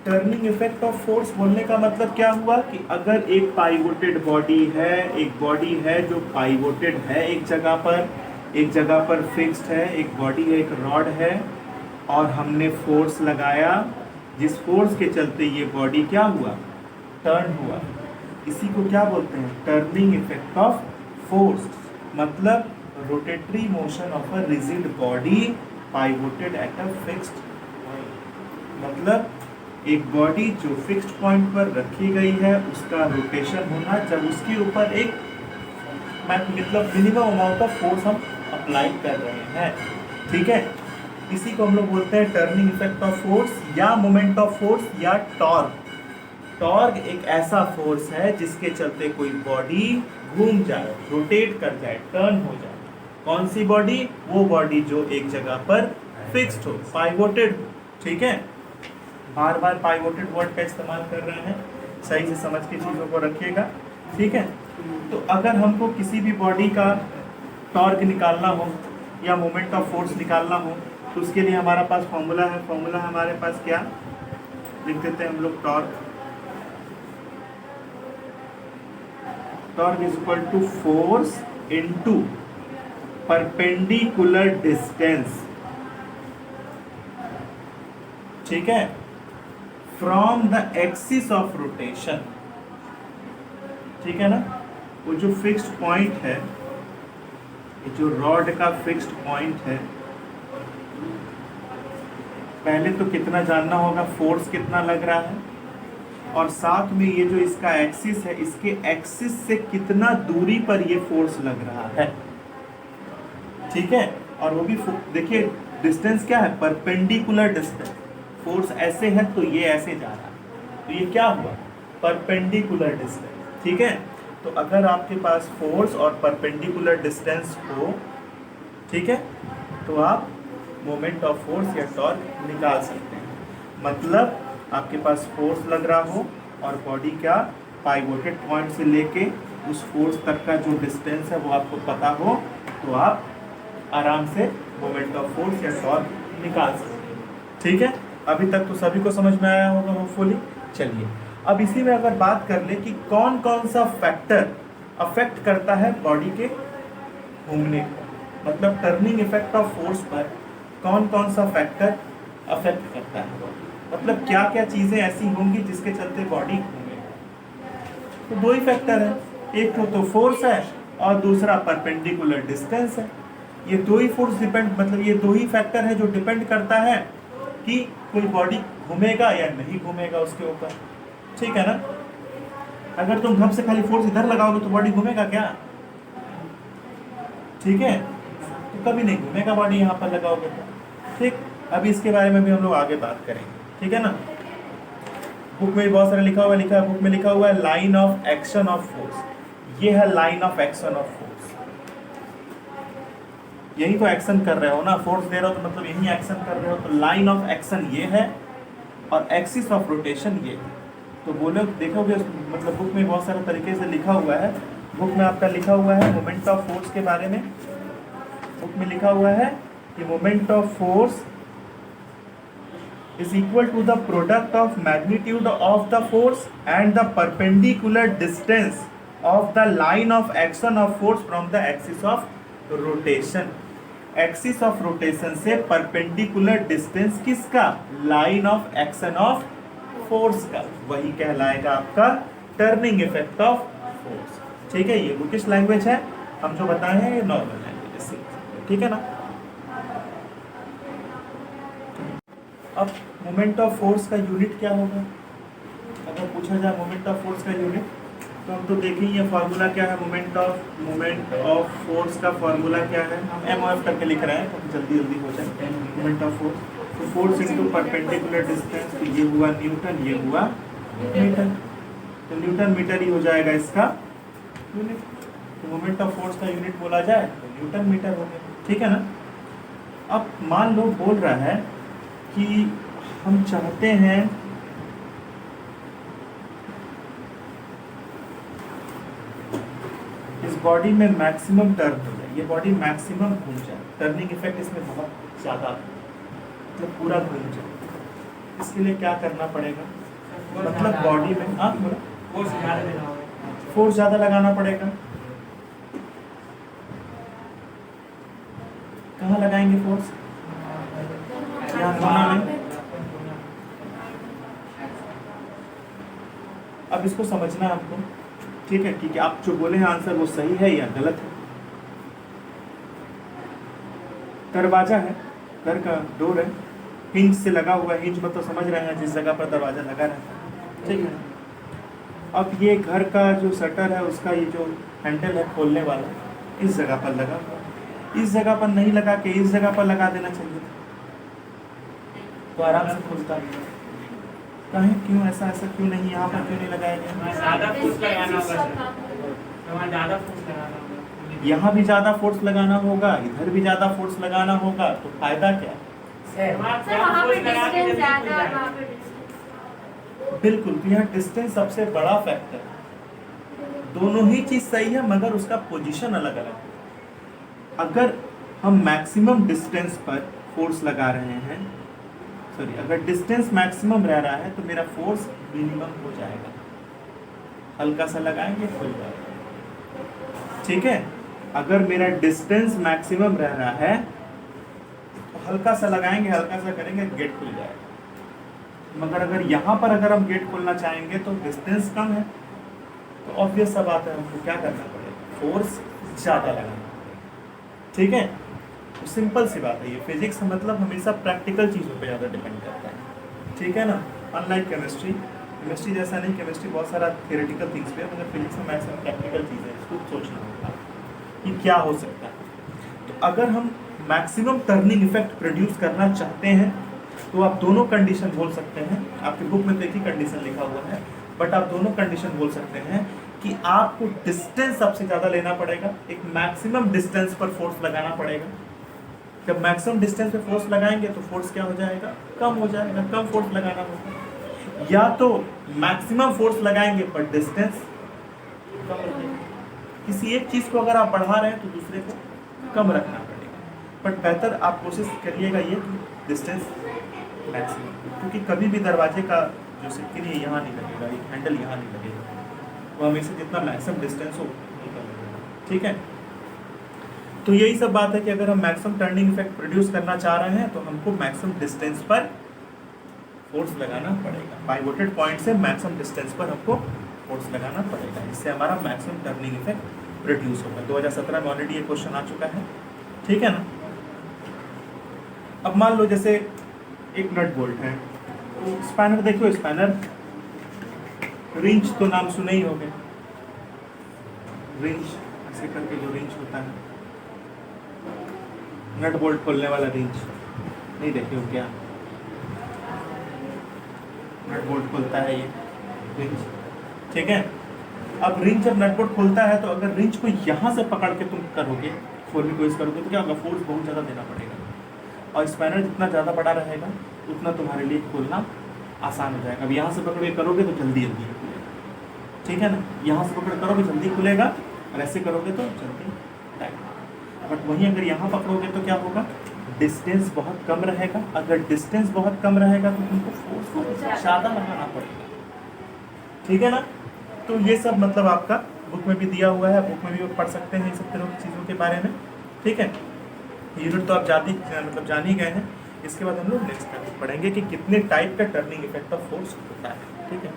Turning effect of force बोलने का मतलब क्या हुआ कि अगर एक पाइवोटेड बॉडी है, एक बॉडी है जो पाइवोटेड है एक जगह पर फिक्स्ड है, एक बॉडी है, एक रॉड है, और हमने फोर्स लगाया, जिस फोर्स के चलते ये बॉडी क्या हुआ, टर्न हुआ, इसी को क्या बोलते हैं, टर्निंग इफेक्ट ऑफ फोर्स। मतलब rotatory motion of a rigid body pivoted at a fixed, मतलब एक बॉडी जो फिक्स्ड पॉइंट पर रखी गई है उसका रोटेशन होना जब उसके ऊपर एक मतलब मिनिमम अमाउंट ऑफ फोर्स हम अप्लाई कर रहे हैं, ठीक है। इसी को हम लोग बोलते हैं टर्निंग इफेक्ट ऑफ फोर्स या मोमेंट ऑफ फोर्स या टॉर्क। टॉर्क एक ऐसा फोर्स है जिसके चलते कोई बॉडी घूम जाए, रोटेट कर जाए, टर्न हो जाए। कौन सी बॉडी? वो बॉडी जो एक जगह पर फिक्स्ड हो, पाइवोटेड हो, ठीक है। बार बार पाइवोटेड वर्ड का इस्तेमाल कर रहे हैं, सही से समझ के चीज़ों को रखिएगा, ठीक है। तो अगर हमको किसी भी बॉडी का टॉर्क निकालना हो या मोमेंट ऑफ फोर्स निकालना हो तो उसके लिए हमारा पास फॉर्मूला है। फॉर्मूला हमारे पास क्या लिख देते हैं हम लोग, torque is equal to force into perpendicular distance, ठीक है, from the axis of rotation, ठीक है ना। वो जो फिक्स्ड पॉइंट है, ये जो रॉड का फिक्स्ड पॉइंट है, पहले तो कितना जानना होगा, फोर्स कितना लग रहा है, और साथ में ये जो इसका एक्सिस है, इसके एक्सिस से कितना दूरी पर ये फोर्स लग रहा है, ठीक है। और वो भी देखिए डिस्टेंस क्या है, परपेंडिकुलर डिस्टेंस। फोर्स ऐसे है तो ये ऐसे जा रहा है, तो ये क्या हुआ, परपेंडिकुलर डिस्टेंस, ठीक है। तो अगर आपके पास फोर्स और परपेंडिकुलर डिस्टेंस हो, ठीक है, तो आप मोमेंट ऑफ फोर्स या टॉर्क निकाल सकते हैं। मतलब आपके पास फोर्स लग रहा हो और बॉडी क्या पाइवोटेड पॉइंट से लेके उस फोर्स तक का जो डिस्टेंस है वो आपको पता हो, तो आप आराम से मोमेंट ऑफ फोर्स या टॉर्क निकाल सकते हैं, ठीक है। अभी तक तो सभी को समझ में आया होगा होपफुली। चलिए अब इसी में अगर बात कर ले कि कौन कौन सा फैक्टर अफेक्ट करता है बॉडी के घूमने को, मतलब टर्निंग इफेक्ट ऑफ फोर्स पर कौन कौन सा फैक्टर अफेक्ट करता है बॉडी, मतलब क्या क्या चीज़ें ऐसी होंगी जिसके चलते बॉडी घूमेगा। तो दो ही फैक्टर है, एक तो फोर्स है और दूसरा परपेंडिकुलर डिस्टेंस है। ये दो ही फोर्स डिपेंड, मतलब ये दो ही फैक्टर है जो डिपेंड करता है कि कोई बॉडी घूमेगा या नहीं घूमेगा उसके ऊपर, ठीक है ना। अगर तुम घर से खाली फोर्स इधर लगाओगे तो बॉडी घूमेगा क्या, ठीक है, तो कभी नहीं घूमेगा बॉडी यहाँ पर लगाओगे तो, ठीक। अभी इसके बारे में भी हम लोग आगे बात करेंगे, ठीक है ना। बुक में बहुत सारा लिखा हुआ है, बुक में लिखा हुआ है line of action of force. ये है line of action of force, यही तो एक्शन कर रहे हो ना, फोर्स दे रहे हो तो मतलब यही एक्शन कर रहे हो। तो लाइन ऑफ एक्शन ये है और एक्सिस ऑफ रोटेशन ये है। तो बोलो देखोगे मतलब बुक में बहुत सारे तरीके से लिखा हुआ है। बुक में आपका लिखा हुआ है मोमेंट ऑफ फोर्स के बारे में, बुक में लिखा हुआ है कि moment of force is equal to the product of magnitude of the force and the perpendicular distance of the line of action of force from the axis of rotation। Axis of rotation से perpendicular distance किसका, line of action of force का, वही कहलाएगा आपका turning effect of force, ठीक है। ये bookish language है, हम जो बताए हैं ये नॉर्मल लैंग्वेज से, ठीक है ना। अब मोमेंट ऑफ फोर्स का यूनिट क्या होगा, अगर पूछा जाए मोमेंट ऑफ फोर्स का यूनिट, तो हम तो देखें ये फार्मूला क्या है, मोमेंट ऑफ फोर्स का फार्मूला क्या है, हम MOF करके लिख रहे हैं तो जल्दी जल्दी हो जाए। मोमेंट ऑफ फोर्स, तो फोर्स इनटू परपेंडिकुलर डिस्टेंस, तो ये हुआ न्यूटन, ये हुआ मीटर, तो न्यूटन मीटर ही हो जाएगा इसका यूनिट। तो मोमेंट ऑफ फोर्स का यूनिट बोला जाए तो न्यूटन मीटर हो गया, ठीक है ना। अब मान लो बोल रहा है कि हम चाहते हैं इस बॉडी में मैक्सिमम टर्न हो जाए, ये बॉडी मैक्सिमम घूम जाए, टर्निंग इफेक्ट इसमें बहुत ज़्यादा मतलब पूरा घूम जाए। इसके लिए क्या करना पड़ेगा, मतलब बॉडी में फोर्स ज़्यादा लगाना पड़ेगा। कहाँ लगाएंगे फोर्स, यहाँ कोना में। अब इसको समझना है आपको, ठीक है, कि आप जो बोले हैं आंसर वो सही है या गलत है। दरवाजा है, घर का डोर है, हिंज से लगा हुआ है, हिंज मतलब समझ रहे हैं जिस जगह पर दरवाजा लगा रहता है, ठीक है। अब ये घर का जो शटर है उसका ये जो हैंडल है खोलने वाला इस जगह पर लगा हुआ है, इस जगह पर नहीं लगा के इस जगह पर लगा देना चाहिए था, तो आराम से खुलता है। कहें क्यों ऐसा क्यों नहीं, यहाँ पर क्यों नहीं लगाया गया? यहाँ भी ज़्यादा फोर्स लगाना होगा, इधर भी ज़्यादा फोर्स लगाना होगा, तो फायदा क्या? बिल्कुल, तो यहाँ डिस्टेंस सबसे बड़ा फैक्टर है। दोनों ही चीज सही है मगर उसका पोजीशन अलग अलग है। अगर हम मैक्सिमम डिस्टेंस पर फोर्स लगा रहे हैं, सॉरी, अगर डिस्टेंस मैक्सिमम रह रहा है तो मेरा फोर्स मिनिमम हो जाएगा। हल्का सा लगाएंगे खुल जाएगा, ठीक है। अगर मेरा डिस्टेंस मैक्सिमम रह रहा है तो हल्का सा लगाएंगे, हल्का सा करेंगे, गेट खुल जाएगा। मगर अगर यहाँ पर अगर हम गेट खोलना चाहेंगे तो डिस्टेंस कम है, तो ऑब्वियस सा बात है हमको क्या करना पड़ेगा, फोर्स ज़्यादा लगाना पड़ेगा, ठीक है। तो सिंपल सी बात है, ये फिजिक्स का मतलब हमेशा प्रैक्टिकल चीज़ों पे ज़्यादा डिपेंड करता है, ठीक है ना। अनलाइक केमिस्ट्री जैसा नहीं, केमिस्ट्री बहुत सारा थियोरेटिकल थिंग्स पे है, मगर फिजिक्स में मैक्सिमम प्रैक्टिकल चीज़ें हैं, इसको सोचना होगा कि क्या हो सकता है। तो अगर हम मैक्सिमम टर्निंग इफेक्ट प्रोड्यूस करना चाहते हैं तो आप दोनों कंडीशन बोल सकते हैं। आपकी बुक में तो एक ही कंडीशन लिखा हुआ है, बट आप दोनों कंडीशन बोल सकते हैं कि आपको डिस्टेंस सबसे ज़्यादा लेना पड़ेगा, एक मैक्सिमम डिस्टेंस पर फोर्स लगाना पड़ेगा। जब मैक्सिमम डिस्टेंस पे फोर्स लगाएंगे तो फोर्स क्या हो जाएगा, कम हो जाएगा, कम फोर्स लगाना होगा। या तो मैक्सिमम फोर्स लगाएंगे पर डिस्टेंस कम रखेगा। किसी एक चीज़ को अगर आप बढ़ा रहे हैं तो दूसरे को कम रखना पड़ेगा, बट बेहतर आप कोशिश करिएगा ये कि डिस्टेंस मैक्सिमम, क्योंकि कभी भी दरवाजे का जो सिक्री है यहाँ नहीं लगेगा, ये हैंडल यहाँ नहीं लगेगा, वो हमेशा जितना मैक्सिमम डिस्टेंस हो ठीक है। तो यही सब बात है कि अगर हम मैक्सिमम टर्निंग इफेक्ट प्रोड्यूस करना चाह रहे हैं तो हमको मैक्सिमम डिस्टेंस पर फोर्स लगाना पड़ेगा। पाइवोटेड पॉइंट से मैक्सिमम डिस्टेंस पर हमको फोर्स लगाना पड़ेगा, जिससे हमारा मैक्सिमम टर्निंग इफेक्ट प्रोड्यूस होगा। 2017 में ऑलरेडी ये क्वेश्चन आ चुका है, ठीक है ना। अब मान लो जैसे एक नट बोल्ट है, तो स्पैनर देखो, स्पैनर रिंच तो नाम सुने ही होंगे, रिंच ऐसे करके जो रिंच होता है, नट बोल्ट खोलने वाला रिंच नहीं देखे हो क्या? नट बोल्ट खोलता है ये रिंच, ठीक है। अब रिंच जब नट बोल्ट खोलता है तो अगर रिंच को यहाँ से पकड़ के तुम करोगे, खोलने की कोशिश करोगे, तो क्या होगा, फोर्स बहुत ज़्यादा देना पड़ेगा, और स्पैनर जितना ज़्यादा बड़ा रहेगा उतना तुम्हारे लिए खोलना आसान हो जाएगा। अब यहाँ से पकड़ के करोगे तो जल्दी जल्दी खुलेगा, ठीक है ना। यहाँ से पकड़ करोगे जल्दी खुलेगा, और ऐसे करोगे तो जल्दी टाइट। बट वहीं अगर यहाँ पकड़ोगे तो क्या होगा, डिस्टेंस बहुत कम रहेगा। अगर डिस्टेंस बहुत कम रहेगा तो तुमको फोर्स को ज़्यादा लगाना पड़ेगा, ठीक है ना। तो ये सब मतलब आपका बुक में भी दिया हुआ है, बुक में भी पढ़ सकते हैं इन सब तरह की चीज़ों के बारे में, ठीक है। यूनिट तो आप जान ही गए हैं। इसके बाद हम लोग नेक्स्ट पढ़ेंगे कि कितने टाइप का टर्निंग इफेक्ट ऑफ फोर्स होता है, ठीक है।